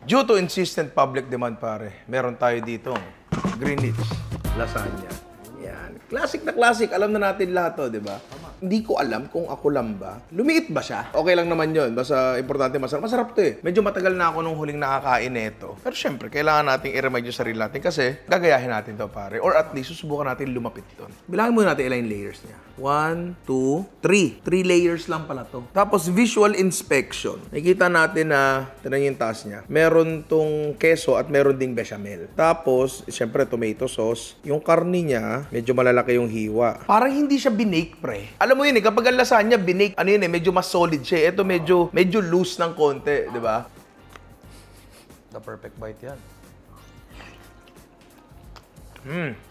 Due to insistent public demand, pare, meron tayo dito Greenwich lasagna. Yan. Classic na classic. Alam na natin lahat to, di ba? Hindi ko alam kung ako lang ba. Lumiit ba siya? Okay lang naman yun. Basta importante masarap. Masarap to eh. Medyo matagal na ako nung huling nakakain nito. Pero syempre, kailangan nating i-remind yung sarili natin kasi gagayahin natin to, pare. Or at least, susubukan natin lumapit doon. Bilangin muna natin ilang layers niya. 1, 2, 3. 3 layers lang pala to. Tapos, visual inspection. Nakikita natin na, tinan yung taas niya. Meron tong keso at meron ding bechamel. Tapos, syempre, tomato sauce. Yung karni niya, medyo malalaki yung hiwa. Parang hindi siya binake, pre. Alam mo yun eh, kapag ang lasagna binake, ano yun eh, medyo mas solid siya. Ito medyo loose ng konti, di ba? The perfect bite yan.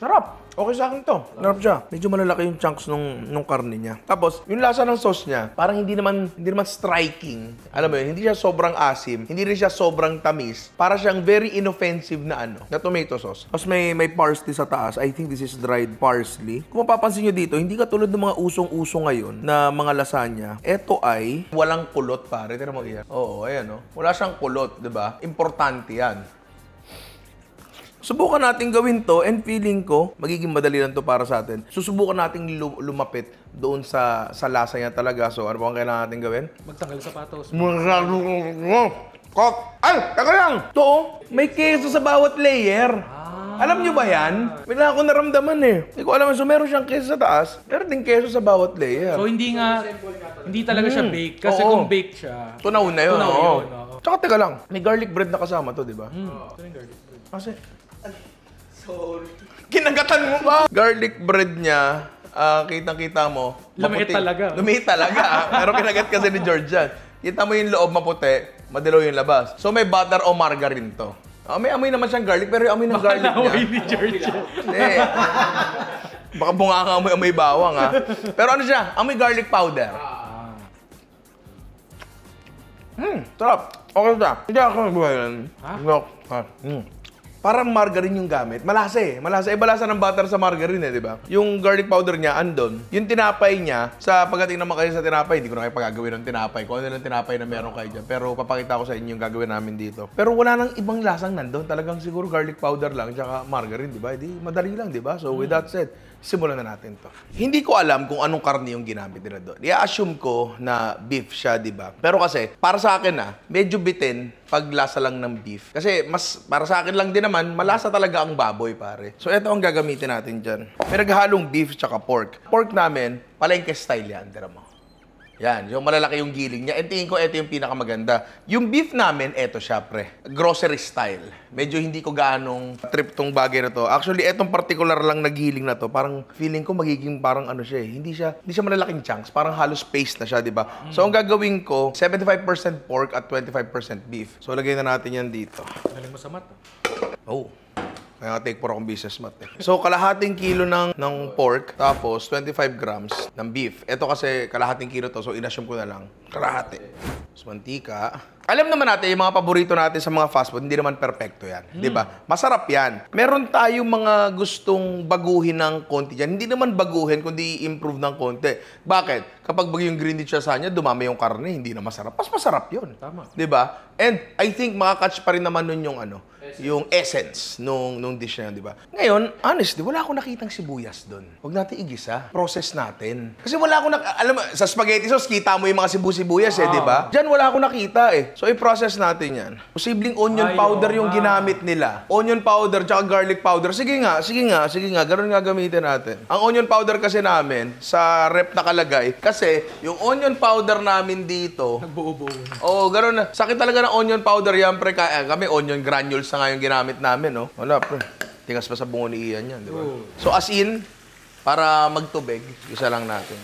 Sarap. Okay sa akin to. Sarap siya. Medyo malalaki yung chunks nung karne niya. Tapos, yung lasa ng sauce niya, parang hindi naman striking. Alam mo yun, hindi siya sobrang asim, hindi rin siya sobrang tamis. Para siyang very inoffensive na tomato sauce. Tapos may parsley sa taas. I think this is dried parsley. Kung mapapansin nyo dito, hindi katulad ng mga usong-uso ngayon na mga lasagna. Ito ay walang kulot, pare. Tignan mo iyan. Oo, ayan o. Wala siyang kulot, di ba? Importante yan. Subukan natin gawin to and feeling ko, magiging madali lang to para sa atin. Susubukan natin lumapit doon sa lasa niya talaga. So, ano ba ang kailangan natin gawin? Magtanggal sapatos. Kok! Ay! Taka lang! To, may keso sa bawat layer. Alam nyo ba yan? May na ako naramdaman eh. Hindi ko alam. So, meron siyang keso sa taas, meron din keso sa bawat layer. So, hindi talaga siya bake. Kasi kung bake siya, tunaw na yun. tunaw yun. Tsaka teka lang, may garlic bread na kasama to, di ba? Ito yung garlic bread. Kasi, sorry. Kinagatan mo ba? Garlic bread niya, kitang-kita mo. Lumiit talaga. Lumiit talaga. Pero kinagat kasi ni George yan. Kita mo yung loob maputi, madilaw yung labas. So may butter o margarine to. May amoy naman siyang garlic, pero yung amoy ng garlic niya. Amoy ni George. Hindi. Baka bunga ka amoy bawang ha. Pero ano siya? Amoy garlic powder. Sarap. Okay siya. Hindi ako nagbuhay yan. Parang margarine yung gamit. Malasa eh. Malasa. Iba lasa ng butter sa margarine eh, di ba? Yung garlic powder niya, andon. Yung tinapay niya, sa pagdating naman kayo sa tinapay, hindi ko na kayo pagagawin ng tinapay. Kung ano lang tinapay na meron kayo dyan. Pero papakita ko sa inyo yung gagawin namin dito. Pero wala nang ibang lasang nandun. Talagang siguro garlic powder lang, tsaka margarine, di ba? Madali lang, di ba? So with that said, simulan na natin to. Hindi ko alam kung anong karne yung ginamit nila doon. I-assume ko na beef siya, di ba? Pero kasi, para sa akin medyo bitin pag lasa lang ng beef. Kasi para sa akin lang din naman, malasa talaga ang baboy, pare. So ito ang gagamitin natin dyan. May naghahalong beef tsaka pork. Pork namin, palengke style yan, tira mo. Yan, yung malalaki yung giling niya. And tingin ko, ito yung pinakamaganda. Yung beef namin, ito siya, pre. Grocery style. Medyo hindi ko gaanong trip tong bagay na to. Actually, etong particular lang na giling na to, parang feeling ko magiging parang ano siya eh. Hindi siya malalaking chunks. Parang halos paste na siya, di ba? So, ang gagawin ko, 75% pork at 25% beef. So, lagay na natin yan dito. Galing mo sa mat. Oh. Kaya take for akong business mat eh. So, kalahating kilo ng pork, tapos 25 grams ng beef. Ito kasi kalahating kilo to, so inassume ko na lang. Kalahati. So, mantika. Alam naman natin, yung mga paborito natin sa mga fast food, hindi naman perfecto yan. Di ba? Masarap yan. Meron tayong mga gustong baguhin ng konti dyan. Hindi naman baguhin, kundi i-improve ng konti. Bakit? Kapag yung Greenwich lasagna, dumami yung karne, hindi na masarap. Mas masarap yun. Tama. Di ba? And I think makakatch pa rin naman nun yung yung essence nung dish na yun, di ba? Ngayon, honestly, wala akong nakitang sibuyas doon. Huwag natin igisa. Process natin. Kasi wala akong alam mo, sa spaghetti sauce, kita mo yung mga sibuyas eh, di ba? Diyan wala akong nakita eh. So, i-process natin yan. Posibleng onion powder yung ginamit nila. Onion powder tsaka garlic powder. Sige nga. Ganun nga gamitin natin. Ang onion powder kasi namin, sa rep nakalagay, kasi yung onion powder namin dito, nagbuo-buo. Oo, ganun na. Sakit talaga ng onion powder yan, pre. Kami onion granules na nga yung ginamit namin, no? Wala, pre. Tingas pa sa bungo ni Ian yan, di ba? So, as in, para magtubig, isa lang natin.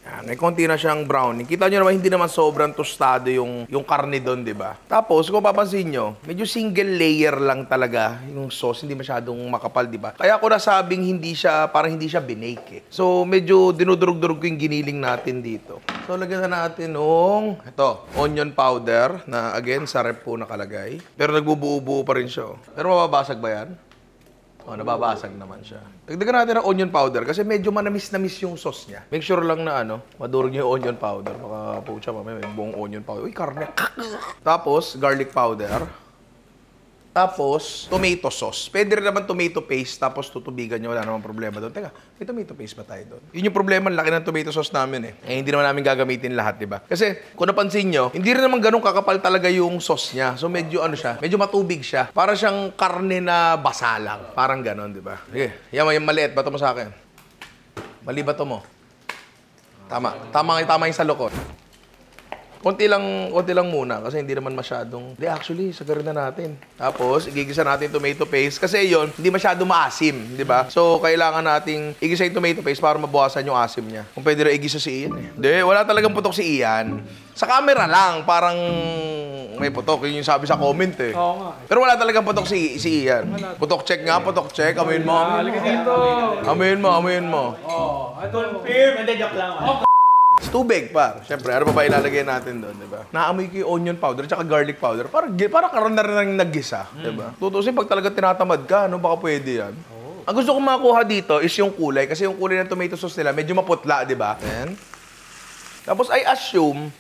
Yan, may konti na siyang browning. Kita nyo naman, hindi naman sobrang tostado yung karne doon, di ba? Tapos, kung papansin nyo, medyo single layer lang talaga yung sauce. Hindi masyadong makapal, di ba? Kaya ako nasabing parang hindi siya binake eh. So, medyo dinudurog-durog ko yung giniling natin dito. So, lagyan na natin onion powder na again, sa rep po nakalagay. Pero nagbubuo-buo pa rin siya. Pero mababasag ba yan? Nababasag naman siya. Dagdagan natin ng onion powder kasi medyo manamis-namis yung sauce niya. Make sure lang na madurog niyo yung onion powder. Baka po siya mamaya may buong onion powder. Uy, karne. Tapos, garlic powder. Tapos, tomato sauce. Pwede rin naman tomato paste, tapos tutubigan nyo, wala namang problema doon. Teka, may tomato paste ba tayo doon? Yun yung problema, laki ng tomato sauce namin hindi naman namin gagamitin lahat, di ba? Kasi, kung napansin nyo, hindi rin naman ganun kakapal talaga yung sauce niya. So, medyo siya, medyo matubig siya. Para siyang karne na basa lang. Parang ganun, di ba? Sige, yung maliit, bato mo sa akin. Mali bato mo. Tama yung sa lukot. Konti lang muna kasi hindi naman masyadong... Hindi, actually, sagarin na natin. Tapos, igigisa natin tomato paste. Kasi yon hindi masyado maasim, di ba? So, kailangan nating igisa yung tomato paste para mabawasan yung asim niya. Kung pwede rin igisa si Ian Hindi, wala talagang putok si Ian. Sa camera lang, parang may putok. Yun yung sabi sa comment Oo nga. Pero wala talagang putok si Ian. Putok check nga, putok check. Amuin mo. Halika dito. Amuin mo. Confirm. Hindi, joke lang. Tubig, par. Siyempre, ano pa ba ilalagay natin doon, di ba? Naamoy ko yung onion powder at garlic powder. Para karoon na rin ng naggisa, di ba? Tutusin, pag talaga tinatamad ka, baka pwede yan. Ang gusto kong makuha dito is yung kulay. Kasi yung kulay ng tomato sauce nila, medyo maputla, di ba? Ayan. Tapos, I assume,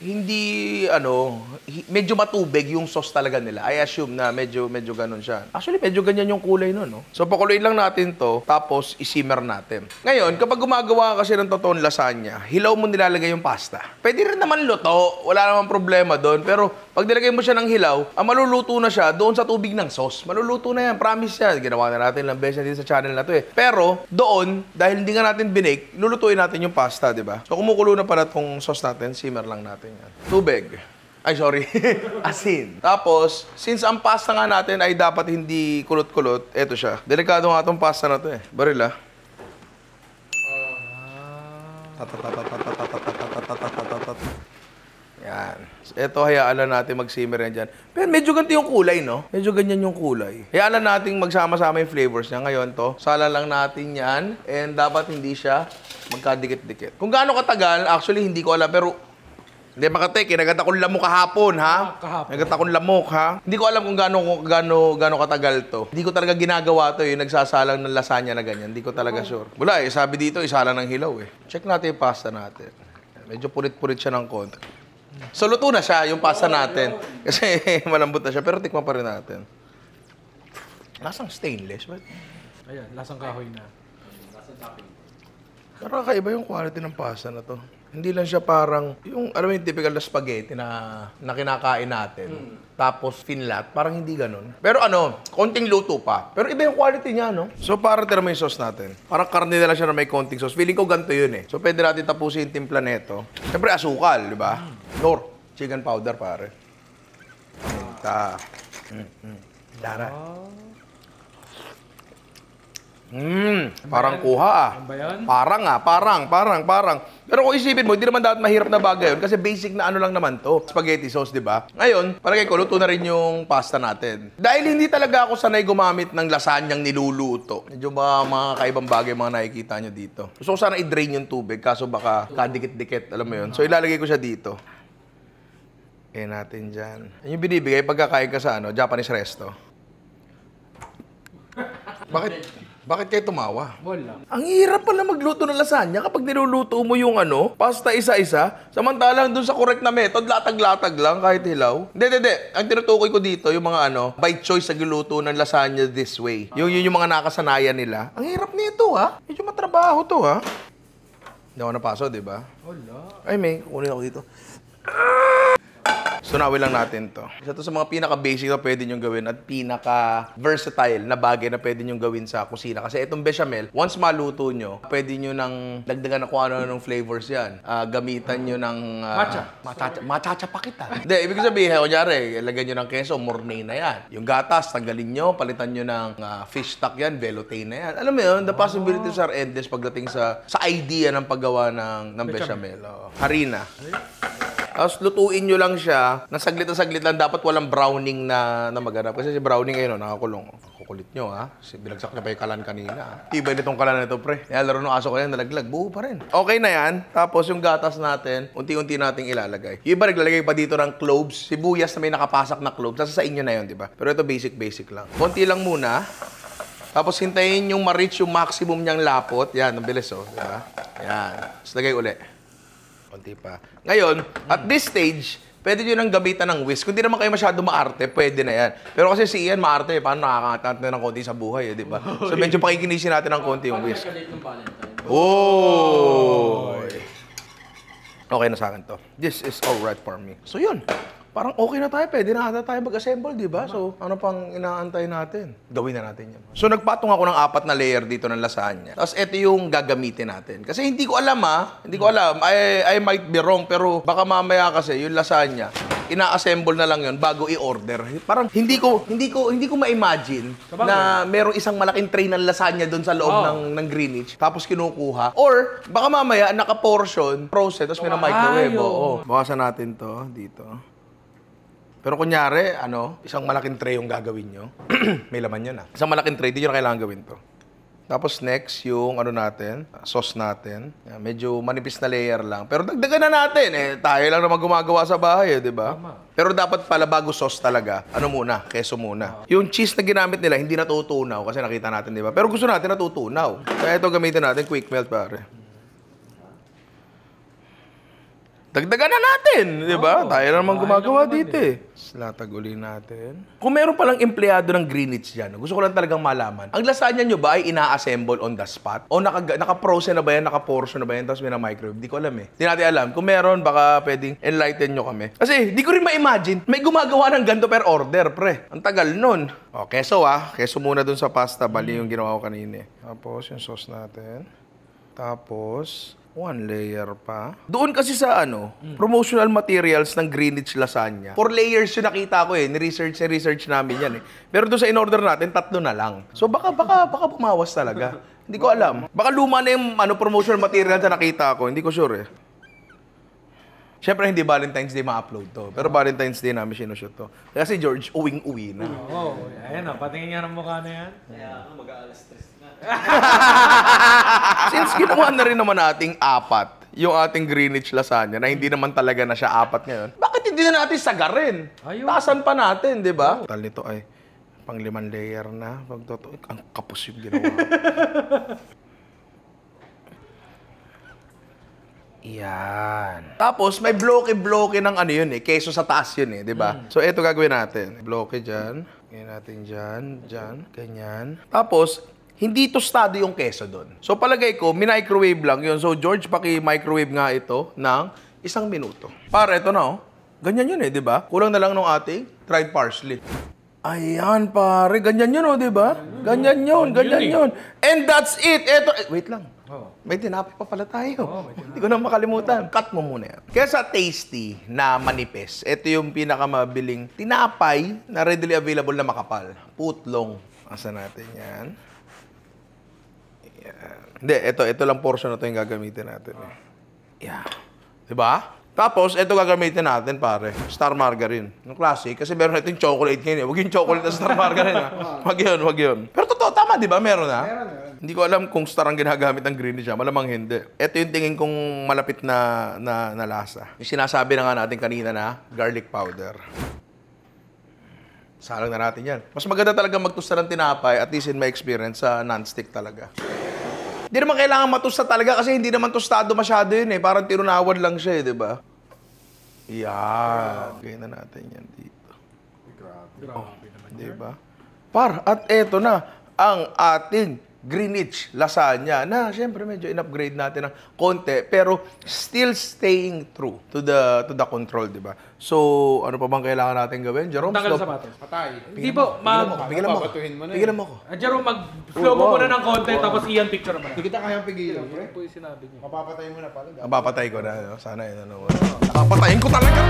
medyo matubig yung sauce talaga nila. I assume na medyo ganun siya. Actually, medyo ganyan yung kulay nun, no? So, pakuluin lang natin to, tapos isimmer natin. Ngayon, kapag gumagawa ka kasi ng totoong lasagna, hilaw mo nilalagay yung pasta. Pwede rin naman luto, wala namang problema doon. Pero, pag nilagay mo siya ng hilaw, maluluto na siya doon sa tubig ng sauce. Maluluto na yan, promise yan. Ginawa na natin lang beses dito sa channel na to Pero, doon, dahil hindi nga natin binake, lulutuin natin yung pasta, di ba? So, kumukulo na pala tong sauce natin, simmer lang natin yan. Tubig. Ay, sorry. Asin. Tapos, since ang pasta nga natin ay dapat hindi kulot-kulot, eto siya. Delikado nga itong pasta na to Baril Yan. Ito, hayaan lang natin mag-simmer yan dyan. Pero medyo ganito yung kulay, no? Medyo ganyan yung kulay. Hayaan lang natin magsama-sama yung flavors niya. Ngayon to, sala lang natin yan. And dapat hindi siya magkadikit-dikit. Kung gaano katagal, actually hindi ko alam. Pero, hindi Makate, kinagat akong lamok kahapon, ha? Kahapon. Kinagat akong lamok, ha? Hindi ko alam kung gaano katagal to. Hindi ko talaga ginagawa to, yung nagsasalang ng lasagna na ganyan. Hindi ko talaga sure. Wala sabi dito, isalang ng hilaw Check natin yung pasta natin. Medyo purit-purit siya ng konti. So, luto na siya, yung pasta natin. Kasi malambot na siya, pero tikman pa rin natin. Lasang stainless, ba? Ayan, lasang kahoy na. Pero kakaiba yung quality ng pasta na to. Hindi lang siya parang, alam mo yung typical na spaghetti na kinakain natin. Tapos finlat, parang hindi ganun. Pero konting luto pa. Pero iba yung quality niya, no? So parang tira mo yung sauce natin. Parang karne na lang siya na may konting sauce. Feeling ko ganito yun So pwede natin tapusin yung timpla neto. Siyempre asukal, di ba? Chicken powder, pare. Minta. Dara. Parang kuha Ano ba yan? Parang. Pero kung isipin mo, hindi naman dapat mahirap na bagay yun kasi basic na lang naman to. Spaghetti sauce, di ba? Ngayon, parang ko, luto na rin yung pasta natin. Dahil hindi talaga ako sanay gumamit ng lasanyang niluluto. Medyo ba mga kaibang bagay mga nakikita nyo dito. Gusto ko sana i-drain yung tubig kaso baka kadikit-dikit, alam mo yun. So ilalagay ko siya dito. Natin dyan. Yung binibigay pagkakain ka sa Japanese resto. Bakit kayo tumawa? Wala. Ang hirap pala magluto ng lasagna kapag niluluto mo yung pasta isa-isa. Samantalang dun sa correct na method, latag-latag lang kahit hilaw. Hindi. Ang tinutukoy ko dito, yung mga by choice sa giluto ng lasagna this way. Yung mga nakasanayan nila. Ang hirap nito, ha? Medyo matrabaho to, ha? Hindi ako napaso, di ba? Wala. Ay, may kunin ako dito. Sunawin lang natin to. Isa to sa mga pinaka-basic na pwede nyo gawin at pinaka-versatile na bagay na pwede nyo gawin sa kusina. Kasi itong bechamel, once maluto nyo, pwede nyo nang dagdagan na kung ano ng flavors yan. Gamitan nyo ng... Matcha pa kita. Hindi, ibig sabihin, kunyari, lagyan nyo ng keso, mornay na yan. Yung gatas, tanggalin nyo, palitan nyo ng fish stock yan, velouté na yan. Alam mo yun, the possibilities are endless pagdating sa idea ng paggawa ng bechamel. Harina. Tapos lutuin nyo lang siya, na saglit lang, dapat walang browning na maganap. Kasi si browning ngayon, nakakulong. Kukulit nyo, ha? Kasi bilagsak na pa yung kalan kanina. Tibay nitong kalan na ito, pre. Nalaro ng aso ko yan, nalaglag. Buo pa rin. Okay na yan. Tapos yung gatas natin, unti-unti nating ilalagay. Yung iba naglalagay pa dito ng cloves. Sibuyas na may nakapasak na cloves. Nasa sa inyo na yun, di ba? Pero ito basic lang. Konti lang muna. Tapos hintayin yung ma-reach yung maximum niyang lapot. Yan, ang bilis, oh. Diba? Yan. Tapos lagay uli. Konti pa. Ngayon, at this stage, pwede nyo nang gamitan ng whisk. Kung di naman kayo masyado maarte, pwede na yan. Pero kasi si Ian maarte, paano nakakatat na ng konti sa buhay, di ba? So medyo pakikinisin natin ng konti yung whisk. Oh! Okay na sa akin to. This is alright for me. So yun. Parang okay na tayo, pwede na ata tayo mag-assemble, di ba? So, ano pang inaantay natin? Gawin na natin yan. So, nagpatong ako ng 4 na layer dito ng lasagna. Tapos, ito yung gagamitin natin. Kasi hindi ko alam, Hindi ko alam. I might be wrong, pero baka mamaya kasi yung lasagna, ina-assemble na lang yun bago i-order. Parang hindi ko ma-imagine na merong isang malaking tray ng lasagna doon sa loob ng Greenwich. Tapos kinukuha. Or, baka mamaya, naka-portion, process, tapos may na-microwave. Oo. Bukasan natin to dito. Pero kunyari, isang malaking tray yung gagawin nyo. May laman yun, Isang malaking tray, di nyo na kailangan gawin to. Tapos next, yung natin, sauce natin. Yan, medyo manipis na layer lang. Pero dagdagan na natin, tayo lang naman gumagawa sa bahay, di ba? Pero dapat pala bago sauce talaga, muna, keso muna. Yung cheese na ginamit nila, hindi natutunaw kasi nakita natin, di ba? Pero gusto natin natutunaw. Kaya ito gamitin natin, quick melt, pare. Dagdagan na natin, di ba? Tayo naman gumagawa dito Latag uli natin. Kung meron palang empleyado ng Greenwich dyan, gusto ko lang talagang malaman. Ang lasagna nyo ba ay ina-assemble on the spot? O naka-frozen na ba yan, naka-portion na ba yan, tapos may na-microwave? Di ko alam Di natin alam. Kung meron, baka pwedeng enlighten nyo kami. Kasi di ko rin ma-imagine, may gumagawa ng ganito per order, pre. Ang tagal nun. O, keso Keso muna dun sa pasta. Bali yung ginawa ko kanina. Tapos, yung sauce natin. Tapos, 1 layer pa. Doon kasi sa promotional materials ng Greenwich lasagna. 4 layers yung nakita ko Ni-research namin yan Pero doon sa in-order natin, 3 na lang. So baka bumawas talaga. Hindi ko alam. Baka luma na yung promotional materials na nakita ko. Hindi ko sure Siyempre, hindi Valentine's Day ma-upload to. Pero Valentine's Day namin sinushoot to. Kasi George, uwing-uwi na. Ayan patingin nga ng mukha na yan. Kaya ako mag-aalas 3 na. Since ginawa na rin naman nating 4, yung ating Greenwich lasagna, na hindi naman talaga na siya 4 ngayon, bakit hindi na natin sagarin? Taasan pa natin, di ba? Total nito ay pang 5 layer na. Ang kapos yung ginawa. Yan. Tapos, may bloke-bloke ng keso sa taas yun di ba? So, ito gagawin natin. Bloke dyan. Gawin natin dyan, ganyan. Tapos, hindi tostado yung keso doon. So, palagay ko, microwave lang yun. So, George, paki-microwave nga ito ng 1 minuto. Para, ito na, Ganyan yun di ba? Kulang na lang nung ating dried parsley. Ayan, pare. Ganyan yun, di ba? Ganyan yun. And that's it. Eto, wait lang. May tinapay pa pala tayo. Hindi ko na makalimutan. Cut mo muna yan. Kaya sa tasty na manipis, ito yung pinakamabiling tinapay na readily available na makapal. Putlong. Asa natin yan. Hindi, ito lang portion na ito yung gagamitin natin. Yeah. Diba? Tapos, ito gagamitin natin, pare. Star margarine. Yung classic. Kasi meron natin chocolate ngayon. Huwag yung chocolate na star margarine, Wag yun. Pero totoo, tama, di ba? Meron na. Hindi ko alam kung star ang ginagamit ng Greenwich siya. Malamang hindi. Ito yung tingin kong malapit na lasa. Yung sinasabi na nga natin kanina na garlic powder. Salang na natin yan. Mas maganda talaga magtusta ng tinapay, at least in my experience, sa non-stick talaga. Hindi naman kailangan matusta talaga kasi hindi naman tostado masyado yun Parang tinunawan lang siya di ba? Yan. Gawin na natin yan dito. Grabe naman di ba? At eto na ang ating Greenwich lasagna na syempre medyo in-upgrade natin ng konti pero still staying true to the control, di ba? So, ano pa bang kailangan natin gawin? Jerome, Tanggal sa sapatos. Patay. Hindi po, Pigilan mo ako. Jerome, mag-slow mo muna ng konti, tapos Ian picture naman. Hindi kita kayang pigilan, pre. Ito po yung sinabi niya. Mapapatay mo na pala. Mapapatay ko na. Sana yun. Napapatayin ko talaga.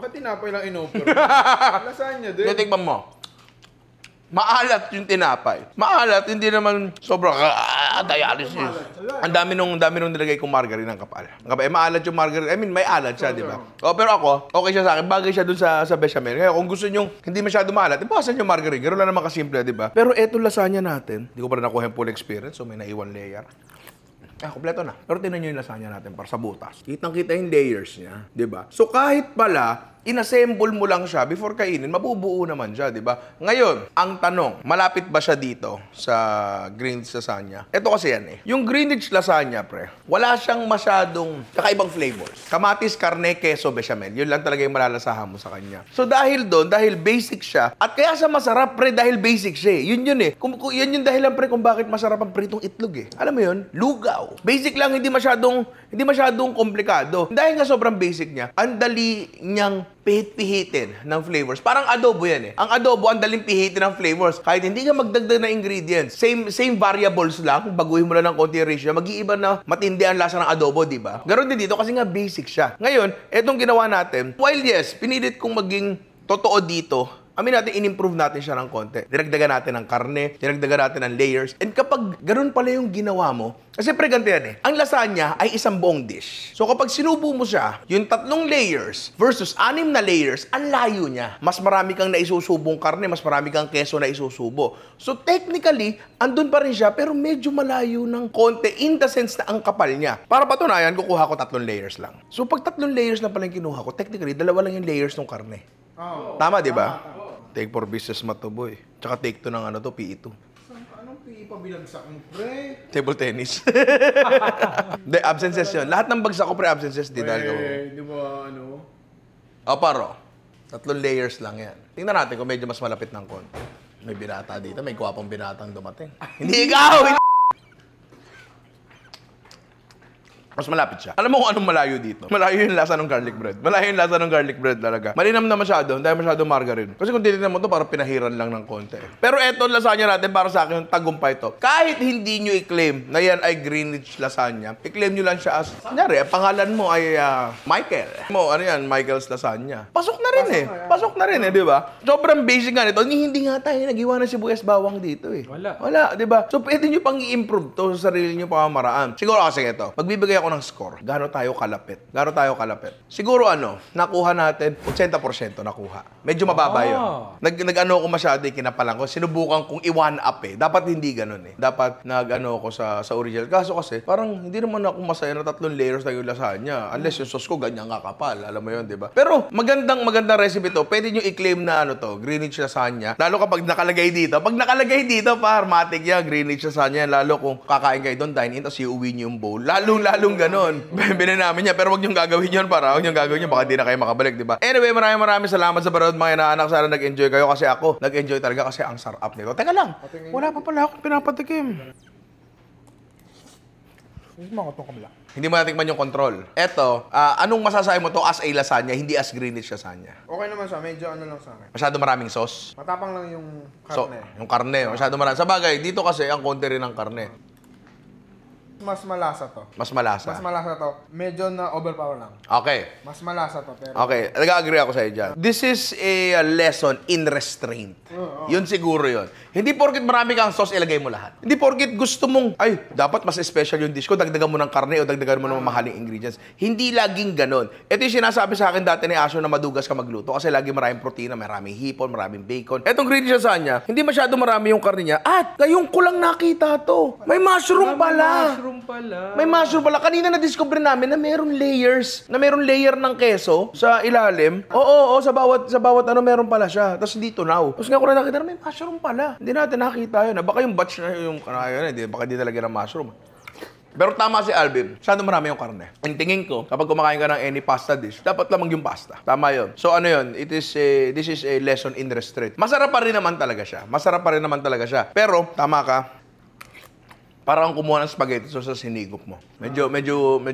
Bakit tinapay lang in-offer? Lasagna din. Titikman mo. Maalat yung tinapay. Maalat, hindi naman sobrang dialysis. Ang dami nung nilagay kong margarine ng kapal. Maalat yung margarine. I mean, may alat siya, di ba? Oh, pero ako, okay siya sa akin. Bagay siya dun sa bechamel. Kaya kung gusto nyo hindi masyado maalat, ipasan yung margarine. Ganoon lang naman kasimple, di ba? Pero eto lasagna natin, hindi ko pa rin nakuha yung full experience, so may naiwan layer. Kompleto na. Pero tingnan nyo yung lasagna natin para sa butas. Kitang-kita yung layers niya, di ba? So kahit pala, inassemble mo lang siya before kainin, mabubuo naman siya, di ba? Ngayon, ang tanong, malapit ba siya dito sa Greenwich lasagna? Ito kasi yan eh. Yung Greenwich lasagna, pre, wala siyang masyadong kakaibang flavors. Kamatis, karne, keso, bechamel. Yun lang talaga yung malalasahan mo sa kanya. So dahil doon, dahil basic siya, at kaya sa masarap, pre, dahil basic siya eh. Yun eh. Yan yung dahilan, pre, kung bakit masarap ang pritong itlog eh. Alam mo yun? Lugaw. Basic lang, hindi masyadong komplikado. Dahil nga sobrang basic niya, ang dali niyang pihit-pihitin ng flavors. Parang adobo yan eh. Ang adobo, ang daling pihitin ng flavors. Kahit hindi ka magdagdag na ingredients, same variables lang, baguhin mo lang ng konti yung ratio, mag-iiba na matindi ang lasa ng adobo, di ba? Ganon din dito kasi nga basic siya. Ngayon, etong ginawa natin, while yes, pinilit kong maging totoo dito, natin, in-improve natin siya ng konti. Dinagdagan natin ng karne, dinagdagan natin ng layers. And kapag ganun pala yung ginawa mo, kasi pre, ganito yan eh. Ang lasagna ay isang buong dish. So kapag sinubo mo siya, yung 3 layers versus 6 na layers, ang layo niya. Mas marami kang naisusubong karne, mas marami kang keso na isusubo. So technically, andun pa rin siya, pero medyo malayo ng konti in the sense na ang kapal niya. Para patunayan, kukuha ko 3 layers lang. So pag 3 layers lang pala yung kinuha ko, technically, 2 lang yung layers ng karne. Tama, di ba? Take 4 business matuboy. Tsaka take 2 ng PE2. Anong PE pa binagsak mo, pre? Table tennis. Hindi, absences yun. Lahat ng bagsak ko, pre, absences din. Di ba, Paro. 3 layers lang yan. Tingnan natin kung medyo mas malapit ng konti. May binata dito. May gwapong binatang dumating. Hindi ikaw! Mas malapit siya. Alam mo kung anong malayo dito? Malayo yung lasa ng garlic bread. Malayo yung lasa ng garlic bread talaga. Malinam na masyado, dahil masyado margarine. Kasi kung titignan mo to, parang pinahiran lang ng konti. Pero eto, lasagna natin, para sa akin, tagumpay to. Kahit hindi nyo i-claim na yan ay Greenwich lasagna, i-claim nyo lang siya as, kunyari, ang pangalan mo ay Michael. Ano yan? Michael's lasagna. Pasok na rin eh. Pasok na rin eh, di ba? Sobrang basic nga nito. Hindi nga tayo nag-iwa ng sibuyas bawang dito eh. Wala, di ba? So pwede nyo pang i-improve to sa sarili nyo pamamaraan. Siguro kasi ito, magbibigay ako ng score. Gaano tayo kalapit? Siguro nakuha natin 80% nakuha. Medyo mababa yun. Nag-ano ko masyado, kinapalan ko. Sinubukan kong i-one up eh. Dapat hindi ganun eh. Dapat nag-ano ko sa original. Kaso kasi, parang hindi naman ako masaya na 3 layers na yung lasagna. Unless yung sauce ko ganyan kakapal. Alam mo yun, di ba? Pero magandang recipe to. Pwede nyo i-claim na Greenwich lasagna. Lalo kapag nakalagay dito. Pag nakalagay dito, parmatic yan. Greenwich lasagna. Lalo kung kakain kayo doon, dine in, tapos iuwi nyo yung bowl. Lalong ganun. Bili namin yan, pero wag niyong gagawin yun wag niyong gagawin yun, baka di na kayo makabalik, di ba? Anyway, maraming salamat sa panood mga inaanak. Sana nag-enjoy kayo kasi ako, nag-enjoy talaga kasi ang sarap nito. Teka lang, wala pa pala akong pinapatikim. Hindi mo natikman yung control. Eto, anong masasabi mo to as a lasagna, hindi as Greenwich lasagna? Okay naman siya, medyo lang sa akin. Masyado maraming sauce? Matapang lang yung karne. So, yung karne, masyado marami. Sa bagay, dito kasi ang konti rin ng karne. Mas malasa to. Mas malasa? Mas malasa to. Medyo na overpower lang. Okay. Mas malasa to, pero... Okay, nag-agree ako sa'yo dyan. This is a lesson in restraint. Yun siguro yun. Hindi porkit marami kang sauce, ilagay mo lahat. Hindi porkit gusto mong, ay, dapat mas special yung dish ko, dagdagan mo ng karne o dagdagan mo ng mamahaling ingredients. Hindi laging ganon. Ito yung sinasabi sa akin dati ni Asyo na madugas ka magluto kasi lagi maraming protina, maraming hipon, maraming bacon. Etong Greenwich lasagna, hindi masyado marami yung karne niya. At, ngayon ko lang nakita to. May mushroom pala. May mushroom pala. Kanina na-discover namin na mayroong layers, na mayroong layer ng keso sa ilalim. Oo, sa bawat meron pala siya. Tapos hindi tunaw. Tapos nga ko na nakita na may mushroom pala. Hindi natin nakita yun. Baka yung batch na yung kanayan, baka di talaga ng mushroom. Pero tama si Alvin, masyado marami yung karne. Ang tingin ko, kapag kumakain ka ng any pasta dish, dapat lamang yung pasta. Tama yun. So ano yun, this is a lesson in restraint. Masarap pa rin naman talaga siya. Pero, tama ka, parang kumuha ng spaghetti so sa sinigop mo. Medyo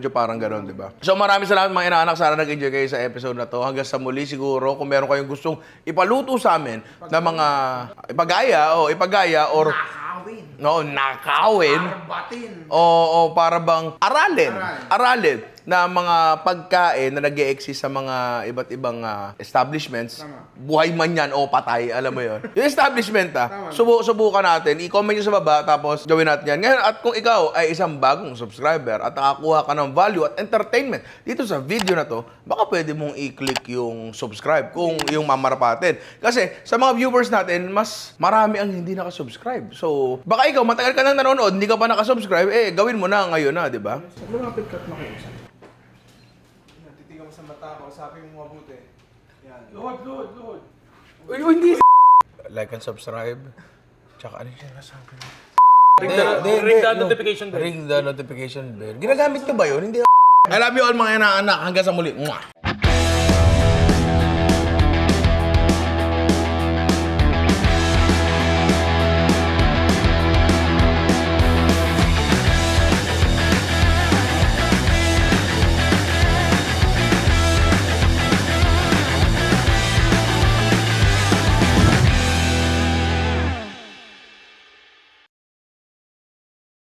parang gano'n, di ba? So maraming salamat mga inaanak. Sana nag-enjoy kayo sa episode na to. Hanggang sa muli siguro, kung meron kayong gustong ipaluto sa amin na mga ipagaya or No, nakawin. Batin. O para bang aralin na mga pagkain na nag-e-exist sa mga iba't ibang establishments. Tama. Buhay man yan o patay, alam mo yon. Yung establishment Tama. subukan natin, i-comment nyo sa baba, tapos gawin natin yan. Ngayon, at kung ikaw ay isang bagong subscriber at nakakuha ka ng value at entertainment dito sa video na to, baka pwede mong i-click yung subscribe kung yung mamarapatin. Kasi sa mga viewers natin, mas marami ang hindi nakasubscribe. So, baka ikaw, matagal ka nang nanonood, hindi ka pa nakasubscribe, gawin mo na ngayon na, di ba? Lumapit ka't makiusap. Titigan mo sa mata ko, usapin mo mabuti. Yan. Lord. Uy, hindi. Like and subscribe. Tsaka ano siya nasabi mo? Ring the notification bell. Ring the notification bell. Ginagamit ko ba yun? Hindi. I love you all mga anak. Hanggang sa muli. Mwah!